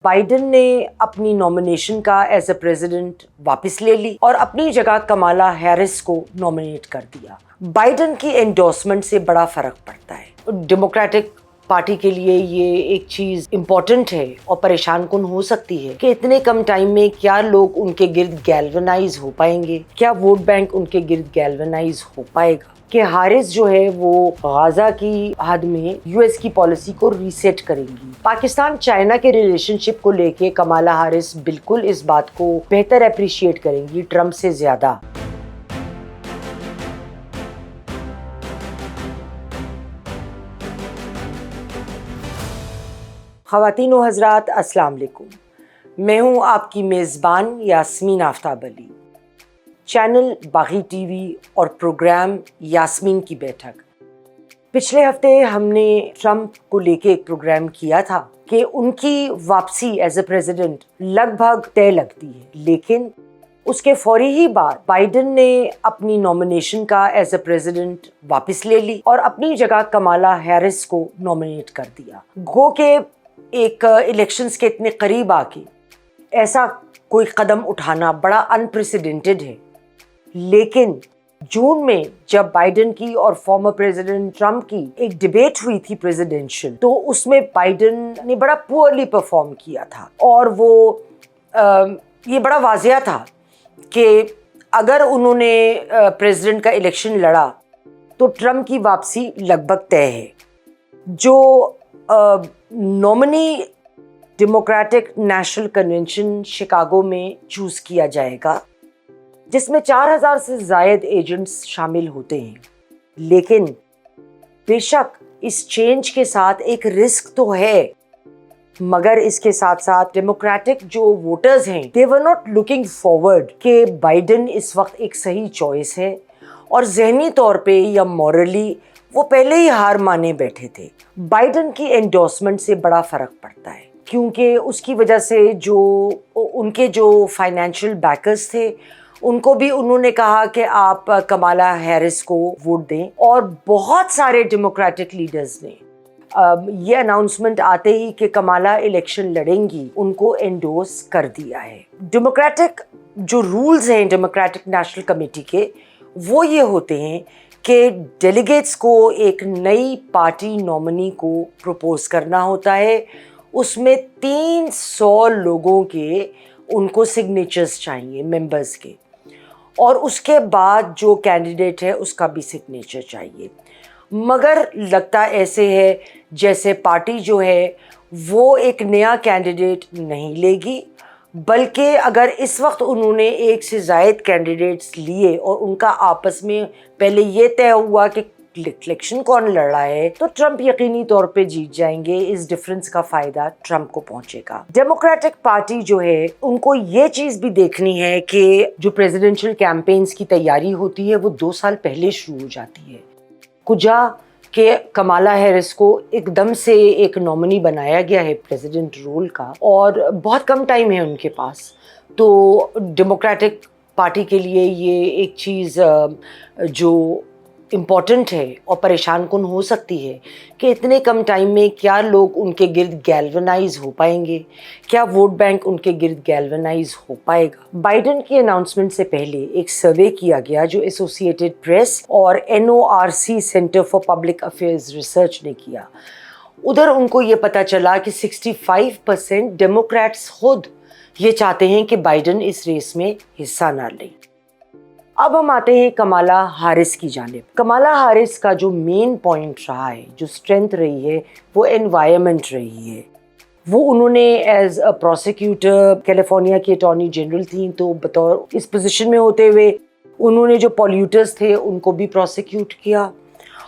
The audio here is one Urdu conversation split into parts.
بائیڈن نے اپنی نامینیشن کا ایز اے پریزیڈنٹ واپس لے لی اور اپنی جگہ کمالا ہیرس کو نامینیٹ کر دیا۔ بائیڈن کی انڈورسمنٹ سے بڑا فرق پڑتا ہے۔ ڈیموکریٹک پارٹی کے لیے یہ ایک چیز امپورٹنٹ ہے اور پریشان کن ہو سکتی ہے کہ اتنے کم ٹائم میں کیا لوگ ان کے گرد گیلونائز ہو پائیں گے، کیا ووٹ بینک ان کے گرد گیلونائز ہو پائے گا کہ ہارس جو ہے وہ غزہ کی حد میں یو ایس کی پالیسی کو ریسیٹ کریں گی۔ پاکستان چائنا کے ریلیشن شپ کو لے کے کمالا ہارس بالکل اس بات کو بہتر اپریشیٹ کریں گی ٹرمپ سے زیادہ۔ خواتین و حضرات السلام علیکم، میں ہوں آپ کی میزبان یاسمین آفتاب علی، چینل باغی ٹی وی اور پروگرام یاسمین کی بیٹھک۔ پچھلے ہفتے ہم نے ٹرمپ کو لے کے ایک پروگرام کیا تھا کہ ان کی واپسی ایز اے پریزیڈنٹ لگ بھگ طے لگتی ہے، لیکن اس کے فوری ہی بعد بائیڈن نے اپنی نامینیشن کا ایز اے پریزیڈنٹ واپس لے لی اور اپنی جگہ کمالا ہیرس کو نامینیٹ کر دیا۔ گو کہ ایک الیکشنز کے اتنے قریب آ کے ایسا کوئی قدم اٹھانا بڑا انپریسیڈنٹڈ ہے، لیکن جون میں جب بائیڈن کی اور فارمر پریزیڈنٹ ٹرمپ کی ایک ڈیبیٹ ہوئی تھی پریزیڈنشل، تو اس میں بائیڈن نے بڑا پورلی پرفارم کیا تھا اور وہ یہ بڑا واضح تھا کہ اگر انہوں نے پریزیڈنٹ کا الیکشن لڑا تو ٹرمپ کی واپسی لگ بھگ طے ہے۔ جو نومنی ڈیموکریٹک نیشنل کنونشن شکاگو میں چوز کیا جائے گا، جس میں 4000 سے زائد ایجنٹس شامل ہوتے ہیں، لیکن بے شک اس چینج کے ساتھ ایک رسک تو ہے، مگر اس کے ساتھ ساتھ ڈیموکریٹک جو ووٹرز ہیں they were not looking forward کہ بائیڈن اس وقت ایک صحیح چوائس ہے، اور ذہنی طور پہ یا مورلی وہ پہلے ہی ہار مانے بیٹھے تھے۔ بائیڈن کی انڈورسمنٹ سے بڑا فرق پڑتا ہے، کیونکہ اس کی وجہ سے جو ان کے جو فائنینشیل بیکرز تھے ان کو بھی انہوں نے کہا کہ آپ کمالا ہیرس کو ووٹ دیں، اور بہت سارے ڈیموکریٹک لیڈرز نے یہ اناؤنسمنٹ آتے ہی کہ کمالا الیکشن لڑیں گی ان کو انڈورس کر دیا ہے۔ ڈیموکریٹک جو رولز ہیں ڈیموکریٹک نیشنل کمیٹی کے، وہ یہ ہوتے ہیں کہ ڈیلیگیٹس کو ایک نئی پارٹی نومنی کو پروپوز کرنا ہوتا ہے، اس میں 300 لوگوں کے ان کو سگنیچرز چاہیے ممبرز کے، اور اس کے بعد جو کینڈیڈیٹ ہے اس کا بھی سگنیچر چاہیے۔ مگر لگتا ایسے ہے جیسے پارٹی جو ہے وہ ایک نیا کینڈیڈیٹ نہیں لے گی، بلکہ اگر اس وقت انہوں نے ایک سے زائد کینڈیڈیٹس لیے اور ان کا آپس میں پہلے یہ طے ہوا کہ الیکشن کون لڑ رہا ہے، تو ٹرمپ یقینی طور پہ جیت جائیں گے، اس ڈفرنس کا فائدہ ٹرمپ کو پہنچے گا۔ ڈیموکریٹک پارٹی جو ہے ان کو یہ چیز بھی دیکھنی ہے کہ جو پریزیڈنشل کیمپینز کی تیاری ہوتی ہے وہ 2 سال پہلے شروع ہو جاتی ہے، کجا کہ کمالا ہیرس کو ایک دم سے ایک نومنی بنایا گیا ہے پریزیڈنٹ رول کا، اور بہت کم ٹائم ہے ان کے پاس، تو ڈیموکریٹک پارٹی کے لیے یہ ایک چیز جو امپورٹنٹ ہے اور پریشان کن ہو سکتی ہے کہ اتنے کم ٹائم میں کیا لوگ ان کے گرد گیلونائز ہو پائیں گے، کیا ووٹ بینک ان کے گرد گیلونائز ہو پائے گا۔ بائیڈن کی اناؤنسمنٹ سے پہلے ایک سروے کیا گیا جو ایسوسیٹڈ پریس اور NORC centre for public affairs research نے کیا۔ ادھر ان کو یہ پتہ چلا کہ 65% ڈیموکریٹس خود یہ چاہتے ہیں کہ بائیڈن اس ریس میں حصہ نہ لیں۔ اب ہم آتے ہیں کمالا ہارس کی جانب۔ کمالا ہارس کا جو مین پوائنٹ رہا ہے، جو اسٹرینتھ رہی ہے، وہ انوائرمنٹ رہی ہے۔ وہ انہوں نے ایز اے پروسیکیوٹر کیلیفورنیا کی اٹارنی جنرل تھیں، تو بطور اس پوزیشن میں ہوتے ہوئے انہوں نے جو پولیوٹرز تھے ان کو بھی پروسیکیوٹ کیا،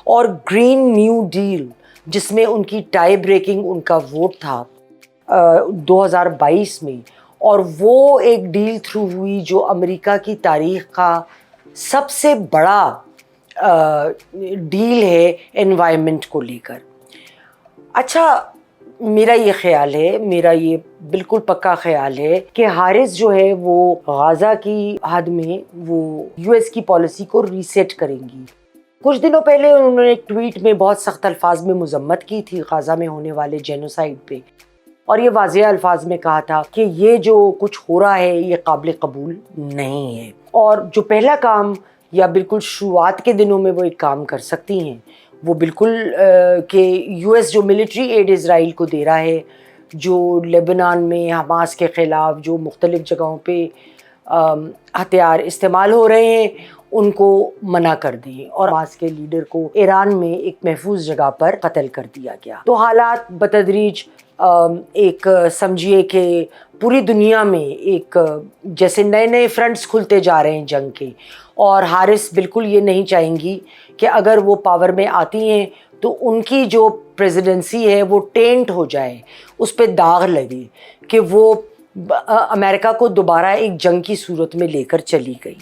اور گرین نیو ڈیل جس میں ان کی ٹائی بریکنگ ان کا ووٹ تھا 2022 میں، اور وہ ایک ڈیل تھرو ہوئی جو امریکہ کی تاریخ کا سب سے بڑا ڈیل ہے انوائرمنٹ کو لے کر۔ اچھا، میرا یہ خیال ہے، میرا یہ بالکل پکا خیال ہے کہ ہارس جو ہے وہ غزہ کی حد میں وہ یو ایس کی پالیسی کو ریسیٹ کریں گی۔ کچھ دنوں پہلے انہوں نے ایک ٹویٹ میں بہت سخت الفاظ میں مذمت کی تھی غزہ میں ہونے والے جینوسائیڈ پہ، اور یہ واضح الفاظ میں کہا تھا کہ یہ جو کچھ ہو رہا ہے یہ قابل قبول نہیں ہے، اور جو پہلا کام یا بالکل شروعات کے دنوں میں وہ ایک کام کر سکتی ہیں وہ بالکل کہ یو ایس جو ملٹری ایڈ اسرائیل کو دے رہا ہے، جو لیبنان میں حماس کے خلاف جو مختلف جگہوں پہ ہتھیار استعمال ہو رہے ہیں ان کو منع کر دیں، اور حماس کے لیڈر کو ایران میں ایک محفوظ جگہ پر قتل کر دیا گیا۔ تو حالات بتدریج ایک سمجھیے کہ پوری دنیا میں ایک جیسے نئے نئے فرنٹس کھلتے جا رہے ہیں جنگ کے، اور حارث بالکل یہ نہیں چاہیں گی کہ اگر وہ پاور میں آتی ہیں تو ان کی جو پریزیڈنسی ہے وہ ٹینٹ ہو جائے، اس پہ داغ لگے کہ وہ امریکہ کو دوبارہ ایک جنگ کی صورت میں لے کر چلی گئی۔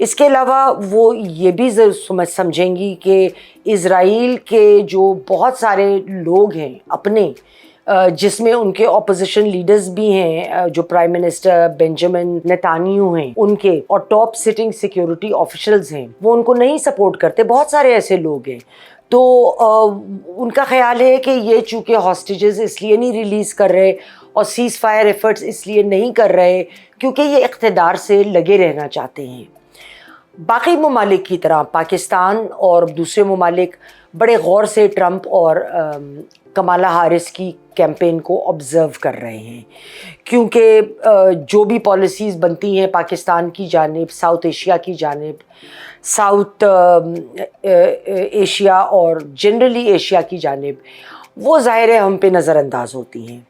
اس کے علاوہ وہ یہ بھی سمجھیں گی کہ اسرائیل کے جو بہت سارے لوگ ہیں اپنے، جس میں ان کے اپوزیشن لیڈرز بھی ہیں، جو پرائم منسٹر بنجامن نیتانیاہو ہیں ان کے، اور ٹاپ سٹنگ سیکیورٹی آفیشلز ہیں، وہ ان کو نہیں سپورٹ کرتے۔ بہت سارے ایسے لوگ ہیں، تو ان کا خیال ہے کہ یہ چونکہ ہاسٹیجز اس لیے نہیں ریلیز کر رہے اور سیز فائر ایفرٹس اس لیے نہیں کر رہے کیونکہ یہ اقتدار سے لگے رہنا چاہتے ہیں۔ باقی ممالک کی طرح پاکستان اور دوسرے ممالک بڑے غور سے ٹرمپ اور کمالا ہارس کی کیمپین کو آبزرو کر رہے ہیں، کیونکہ جو بھی پالیسیز بنتی ہیں پاکستان کی جانب، ساؤتھ ایشیا کی جانب، ساؤتھ ایشیا اور جنرلی ایشیا کی جانب، وہ ظاہر ہے ہم پہ نظر انداز ہوتی ہیں۔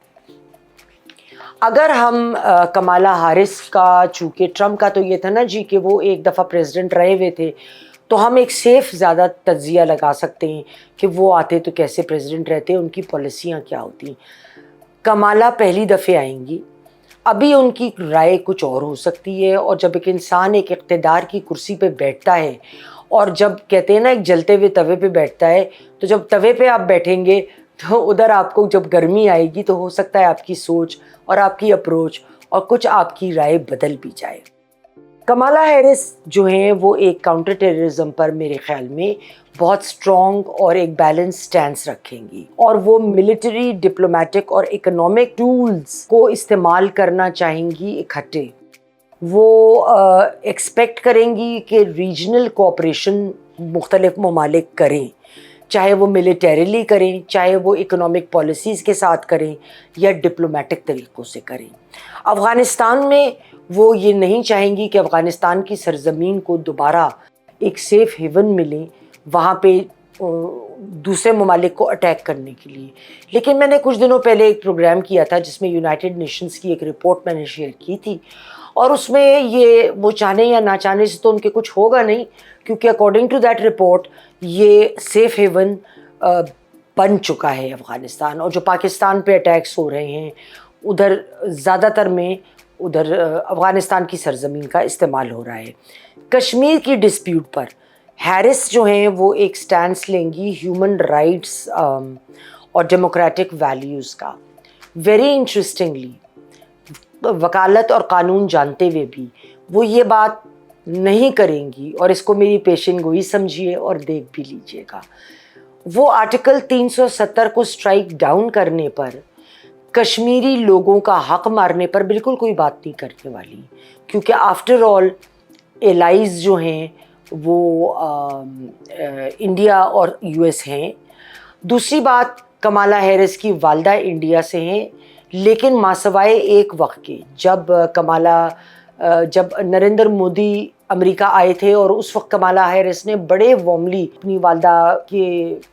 اگر ہم کمالا ہارس کا، چونکہ ٹرمپ کا تو یہ تھا نا جی کہ وہ ایک دفعہ پریزیڈنٹ رہے ہوئے تھے، تو ہم ایک سیف زیادہ تجزیہ لگا سکتے ہیں کہ وہ آتے تو کیسے پریزیڈنٹ رہتے، ان کی پالیسیاں کیا ہوتی۔ کمالا پہلی دفعہ آئیں گی، ابھی ان کی رائے کچھ اور ہو سکتی ہے، اور جب ایک انسان ایک اقتدار کی کرسی پہ بیٹھتا ہے، اور جب کہتے ہیں نا ایک جلتے ہوئے توے پہ بیٹھتا ہے، تو جب توے پہ آپ بیٹھیں گے تو ادھر آپ کو جب گرمی آئے گی تو ہو سکتا ہے آپ کی سوچ اور آپ کی اپروچ اور کچھ آپ کی رائے بدل بھی جائے۔ کمالا ہیرس جو ہیں وہ ایک کاؤنٹر ٹیررزم پر میرے خیال میں بہت سٹرونگ اور ایک بیلنس سٹینس رکھیں گی، اور وہ ملٹری، ڈپلومیٹک اور اکنامک ٹولز کو استعمال کرنا چاہیں گی اکٹھے۔ وہ ایکسپیکٹ کریں گی کہ ریجنل کوآپریشن مختلف ممالک کریں، چاہے وہ ملیٹریلی کریں، چاہے وہ اکنامک پالیسیز کے ساتھ کریں یا ڈپلومیٹک طریقوں سے کریں۔ افغانستان میں وہ یہ نہیں چاہیں گی کہ افغانستان کی سرزمین کو دوبارہ ایک سیف ہیون ملے وہاں پہ دوسرے ممالک کو اٹیک کرنے کے لیے۔ لیکن میں نے کچھ دنوں پہلے ایک پروگرام کیا تھا جس میں یونائٹڈ نیشنز کی ایک رپورٹ میں نے شیئر کی تھی، اور اس میں یہ وہ چاہنے یا نہ چاہنے سے تو ان کے کچھ ہوگا نہیں، کیونکہ اکارڈنگ ٹو دیٹ رپورٹ یہ سیف ہیون بن چکا ہے افغانستان، اور جو پاکستان پہ اٹیکس ہو رہے ہیں ادھر زیادہ تر میں ادھر افغانستان کی سرزمین کا استعمال ہو رہا ہے۔ کشمیر کی ڈسپیوٹ پر ہیرس جو ہیں وہ ایک سٹینس لیں گی ہیومن رائٹس اور ڈیموکریٹک ویلیوز کا۔ ویری انٹرسٹنگلی، وکالت اور قانون جانتے ہوئے بھی وہ یہ بات نہیں کریں گی، اور اس کو میری پیشن گوئی سمجھیے اور دیکھ بھی لیجیے گا۔ وہ آرٹیکل 370 کو سٹرائک ڈاؤن کرنے پر، کشمیری لوگوں کا حق مارنے پر بالکل کوئی بات نہیں کرنے والی، کیونکہ آفٹر آل ایلائز جو ہیں وہ انڈیا اور یو ایس ہیں۔ دوسری بات، کمالا ہیرس کی والدہ انڈیا سے ہیں، لیکن ماسوائے ایک وقت کے جب نریندر مودی امریکہ آئے تھے، اور اس وقت کمالا ہیرس نے بڑے وارملی اپنی والدہ کے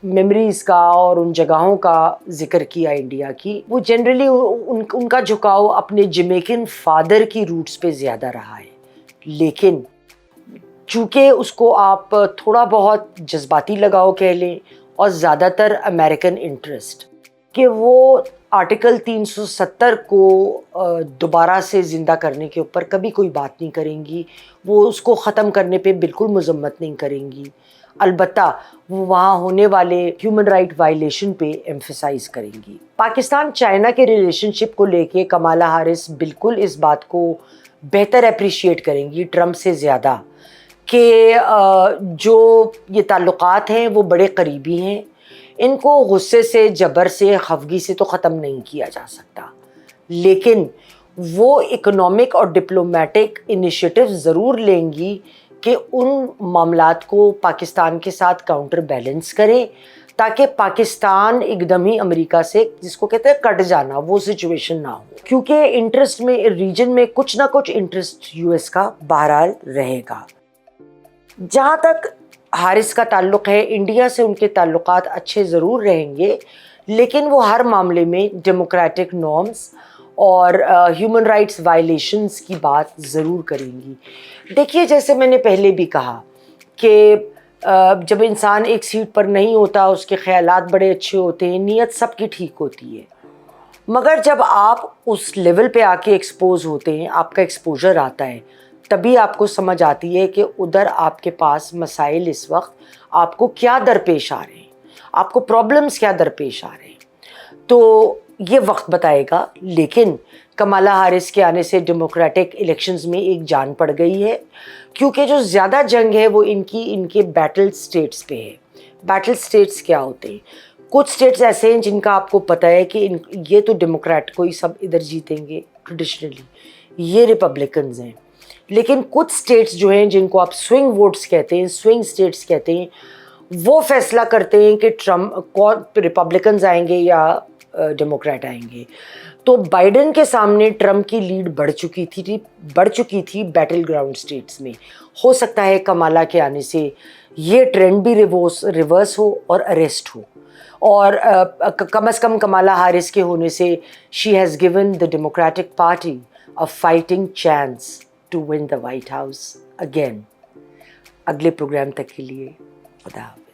میموریز کا اور ان جگہوں کا ذکر کیا انڈیا کی۔ وہ جنرلی ان کا جھکاؤ اپنے جمیکن فادر کی روٹس پہ زیادہ رہا ہے، لیکن چونکہ اس کو آپ تھوڑا بہت جذباتی لگاؤ کہہ لیں اور زیادہ تر امریکن انٹرسٹ، کہ وہ آرٹیکل 370 کو دوبارہ سے زندہ کرنے کے اوپر کبھی کوئی بات نہیں کریں گی، وہ اس کو ختم کرنے پہ بالکل مذمت نہیں کریں گی، البتہ وہ وہاں ہونے والے ہیومن رائٹ وائلیشن پہ ایمفیسائز کریں گی۔ پاکستان چائنا کے ریلیشن شپ کو لے کے کمالا ہارس بالکل اس بات کو بہتر اپریشیٹ کریں گی ٹرمپ سے زیادہ، کہ جو یہ تعلقات ہیں وہ بڑے قریبی ہیں۔ ان کو غصے سے, جبر سے, خفگی سے تو ختم نہیں کیا جا سکتا, لیکن وہ اکنامک اور ڈپلومیٹک انیشیٹو ضرور لیں گی کہ ان معاملات کو پاکستان کے ساتھ کاؤنٹر بیلنس کریں, تاکہ پاکستان ایک دم ہی امریکہ سے, جس کو کہتے ہیں کٹ جانا, وہ سچویشن نہ ہو. کیونکہ انٹرسٹ میں ریجن میں کچھ نہ کچھ انٹرسٹ یو ایس کا بہرحال رہے گا. جہاں تک حارث کا تعلق ہے, انڈیا سے ان کے تعلقات اچھے ضرور رہیں گے, لیکن وہ ہر معاملے میں ڈیموکریٹک نارمز اور ہیومن رائٹس وائلیشنز کی بات ضرور کریں گی. دیکھیے, جیسے میں نے پہلے بھی کہا کہ جب انسان ایک سیٹ پر نہیں ہوتا, اس کے خیالات بڑے اچھے ہوتے ہیں, نیت سب کی ٹھیک ہوتی ہے, مگر جب آپ اس لیول پہ آ کے ایکسپوز ہوتے ہیں, آپ کا ایکسپوجر آتا ہے, تبھی آپ کو سمجھ آتی ہے کہ ادھر آپ کے پاس مسائل اس وقت آپ کو کیا درپیش آ رہے ہیں, آپ کو پرابلمس کیا درپیش آ رہے ہیں. تو یہ وقت بتائے گا, لیکن کمالا ہارس کے آنے سے ڈیموکریٹک الیکشنز میں ایک جان پڑ گئی ہے, کیونکہ جو زیادہ جنگ ہے وہ ان کے بیٹل سٹیٹس پہ ہے. بیٹل سٹیٹس کیا ہوتے ہیں؟ کچھ سٹیٹس ایسے ہیں جن کا آپ کو پتہ ہے کہ یہ تو ڈیموکریٹ کو ہی سب ادھر جیتیں گے ٹریڈیشنلی, یہ ریپبلکنز ہیں. لیکن کچھ سٹیٹس جو ہیں جن کو آپ سوئنگ ووٹس کہتے ہیں, سوئنگ سٹیٹس کہتے ہیں, وہ فیصلہ کرتے ہیں کہ ریپبلکنز آئیں گے یا ڈیموکریٹ آئیں گے. تو بائیڈن کے سامنے ٹرمپ کی لیڈ بڑھ چکی تھی بیٹل گراؤنڈ سٹیٹس میں. ہو سکتا ہے کمالا کے آنے سے یہ ٹرینڈ بھی ریورس ہو اور اریسٹ ہو, اور کم از کم کمالا ہارس کے ہونے سے she has given the democratic party a fighting chance to win the White House again. اگلے پروگرام تک کے لیے خدا حافظ.